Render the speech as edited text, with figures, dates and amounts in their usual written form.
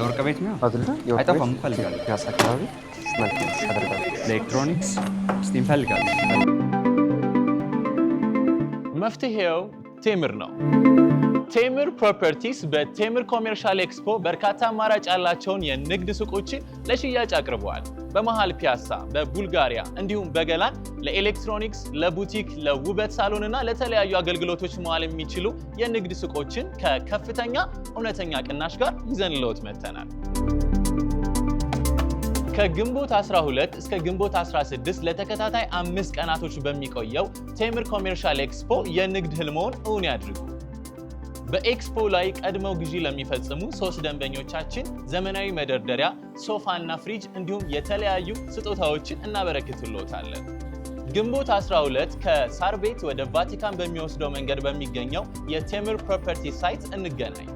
ለወርቅ ቤት ነው አይደለ? አይጠፋም እንፈልጋለን። ፒያሳ አካባቢ መልካም ያደርጋል። ኤሌክትሮኒክስ እስቲ እንፈልጋለን። መፍትሄው ቴምር ነው። ቴምር ፕሮፐርቲስ በቴምር ኮሜርሻል ኤክስፖ በርካታ አማራጭ ያላቸውን የንግድ ሱቆችን ለሽያጭ አቅርበዋል። በመሃል ፒያሳ፣ በቡልጋሪያ እንዲሁም በገላን ለኤሌክትሮኒክስ፣ ለቡቲክ፣ ለውበት ሳሎን እና ለተለያዩ አገልግሎቶች መዋል የሚችሉ የንግድ ሱቆችን ከከፍተኛ እውነተኛ ቅናሽ ጋር ይዘንልዎት መጥተናል። ከግንቦት 12 እስከ ግንቦት 16 ለተከታታይ 5 ቀናቶች በሚቆየው ቴምር ኮሜርሻል ኤክስፖ የንግድ ህልሞን እውን ያድርጉ። በኤክስፖ ላይ ቀድመው ግዢ ለሚፈጽሙ 3 ደንበኞቻችን ዘመናዊ መደርደሪያ፣ ሶፋ እና ፍሪጅ እንዲሁም የተለያዩ ስጦታዎችን እናበረክትልዎታለን። ግንቦት 12 ከሳር ቤት ወደ ቫቲካን በሚወስደው መንገድ በሚገኘው የቴምር ፕሮፐርቲ ሳይት እንገናኝ።